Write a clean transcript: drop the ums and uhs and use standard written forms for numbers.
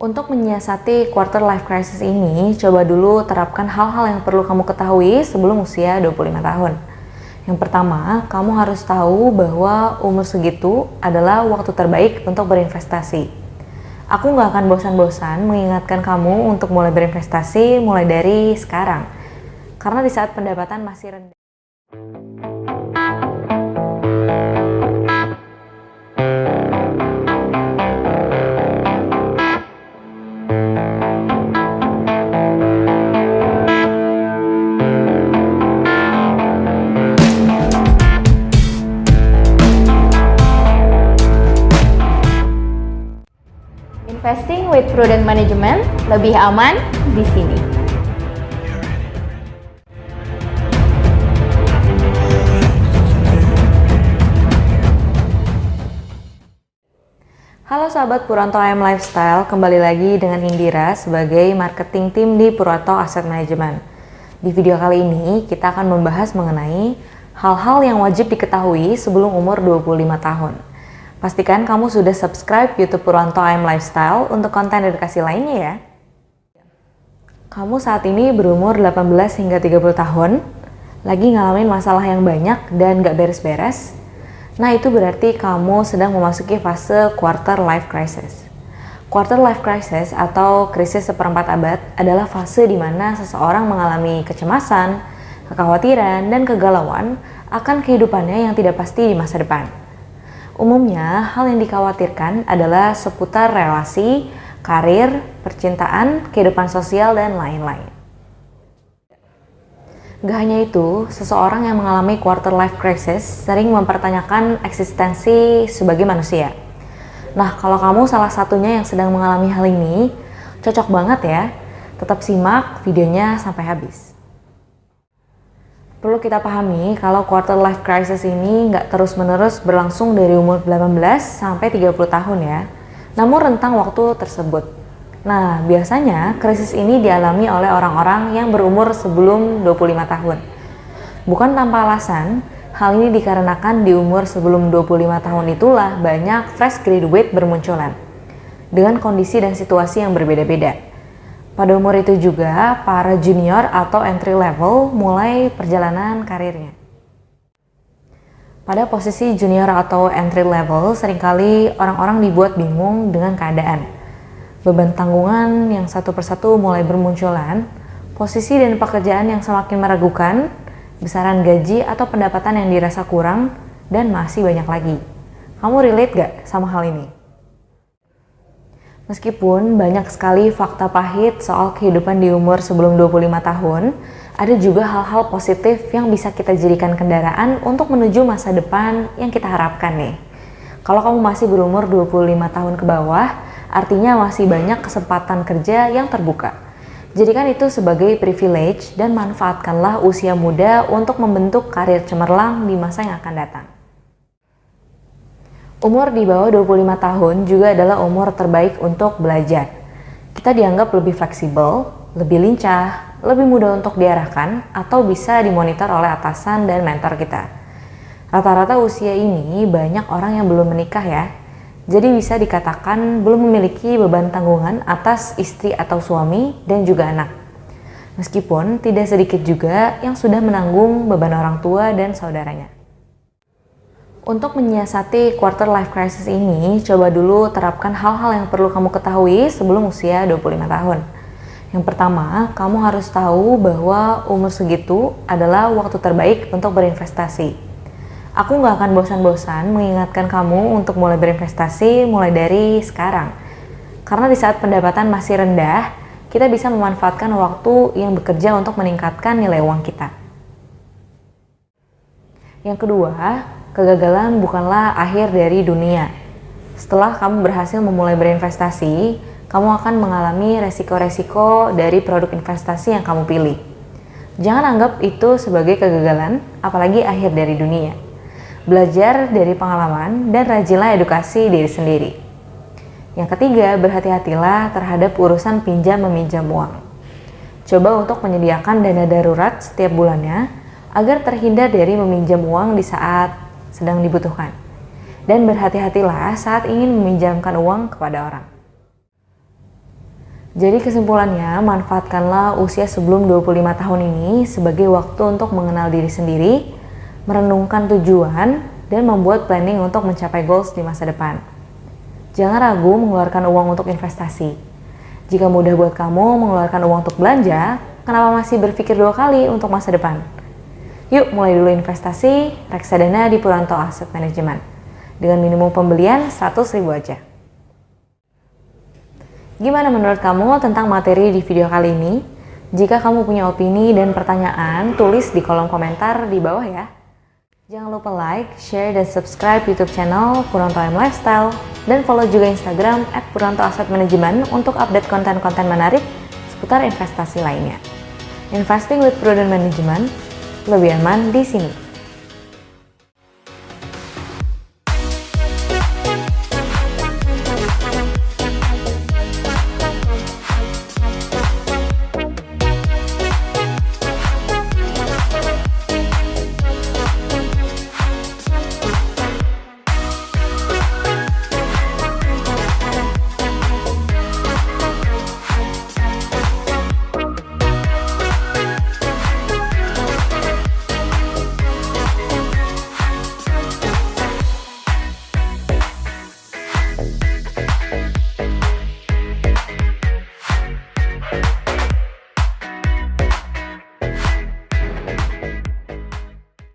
Untuk menyiasati quarter life crisis ini, coba dulu terapkan hal-hal yang perlu kamu ketahui sebelum usia 25 tahun. Yang pertama, kamu harus tahu bahwa umur segitu adalah waktu terbaik untuk berinvestasi. Aku nggak akan bosan-bosan mengingatkan kamu untuk mulai berinvestasi mulai dari sekarang. Karena di saat pendapatan masih rendah. Investing with prudent management lebih aman di sini. Halo sahabat Purwanto AM Lifestyle, kembali lagi dengan Indira sebagai marketing tim di Purwanto Asset Management. Di video kali ini kita akan membahas mengenai hal-hal yang wajib diketahui sebelum umur 25 tahun. Pastikan kamu sudah subscribe YouTube Purwanto AM Lifestyle untuk konten edukasi lainnya ya. Kamu saat ini berumur 18 hingga 30 tahun, lagi ngalamin masalah yang banyak dan gak beres-beres. Nah itu berarti kamu sedang memasuki fase quarter life crisis. Quarter life crisis atau krisis seperempat abad adalah fase di mana seseorang mengalami kecemasan, kekhawatiran, dan kegalauan akan kehidupannya yang tidak pasti di masa depan. Umumnya, hal yang dikhawatirkan adalah seputar relasi, karir, percintaan, kehidupan sosial, dan lain-lain. Gak hanya itu, seseorang yang mengalami quarter life crisis sering mempertanyakan eksistensi sebagai manusia. Nah, kalau kamu salah satunya yang sedang mengalami hal ini, cocok banget ya. Tetap simak videonya sampai habis. Perlu kita pahami kalau quarter life crisis ini nggak terus-menerus berlangsung dari umur 18 sampai 30 tahun ya. Namun rentang waktu tersebut. Nah, biasanya krisis ini dialami oleh orang-orang yang berumur sebelum 25 tahun. Bukan tanpa alasan, hal ini dikarenakan di umur sebelum 25 tahun itulah banyak fresh graduate bermunculan. Dengan kondisi dan situasi yang berbeda-beda. Pada umur itu juga, para junior atau entry level mulai perjalanan karirnya. Pada posisi junior atau entry level, seringkali orang-orang dibuat bingung dengan keadaan. Beban tanggungan yang satu persatu mulai bermunculan, posisi dan pekerjaan yang semakin meragukan, besaran gaji atau pendapatan yang dirasa kurang, dan masih banyak lagi. Kamu relate gak sama hal ini? Meskipun banyak sekali fakta pahit soal kehidupan di umur sebelum 25 tahun, ada juga hal-hal positif yang bisa kita jadikan kendaraan untuk menuju masa depan yang kita harapkan nih. Kalau kamu masih berumur 25 tahun ke bawah, artinya masih banyak kesempatan kerja yang terbuka. Jadikan itu sebagai privilege dan manfaatkanlah usia muda untuk membentuk karir cemerlang di masa yang akan datang. Umur di bawah 25 tahun juga adalah umur terbaik untuk belajar. Kita dianggap lebih fleksibel, lebih lincah, lebih mudah untuk diarahkan, atau bisa dimonitor oleh atasan dan mentor kita. Rata-rata usia ini banyak orang yang belum menikah ya. Jadi bisa dikatakan belum memiliki beban tanggungan atas istri atau suami dan juga anak. Meskipun tidak sedikit juga yang sudah menanggung beban orang tua dan saudaranya. Untuk menyiasati quarter life crisis ini, coba dulu terapkan hal-hal yang perlu kamu ketahui sebelum usia 25 tahun. Yang pertama, kamu harus tahu bahwa umur segitu adalah waktu terbaik untuk berinvestasi. Aku nggak akan bosan-bosan mengingatkan kamu untuk mulai berinvestasi mulai dari sekarang. Karena di saat pendapatan masih rendah, kita bisa memanfaatkan waktu yang bekerja untuk meningkatkan nilai uang kita. Yang kedua, kegagalan bukanlah akhir dari dunia. Setelah kamu berhasil memulai berinvestasi, kamu akan mengalami resiko-resiko dari produk investasi yang kamu pilih. Jangan anggap itu sebagai kegagalan, apalagi akhir dari dunia. Belajar dari pengalaman dan rajinlah edukasi diri sendiri. Yang ketiga, berhati-hatilah terhadap urusan pinjam-meminjam uang. Coba untuk menyediakan dana darurat setiap bulannya agar terhindar dari meminjam uang di saat sedang dibutuhkan. Dan berhati-hatilah saat ingin meminjamkan uang kepada orang. Jadi kesimpulannya, manfaatkanlah usia sebelum 25 tahun ini sebagai waktu untuk mengenal diri sendiri, merenungkan tujuan, dan membuat planning untuk mencapai goals di masa depan. Jangan ragu mengeluarkan uang untuk investasi. Jika mudah buat kamu mengeluarkan uang untuk belanja, kenapa masih berpikir 2 kali untuk masa depan? Yuk mulai dulu investasi reksadana di Puranto Asset Management dengan minimum pembelian 100.000 aja. Gimana menurut kamu tentang materi di video kali ini? Jika kamu punya opini dan pertanyaan, tulis di kolom komentar di bawah ya. Jangan lupa like, share, dan subscribe YouTube channel Puranto M Lifestyle dan follow juga Instagram @Puranto Asset Management untuk update konten-konten menarik seputar investasi lainnya. Investing with Prudent Management, lebih aman di sini.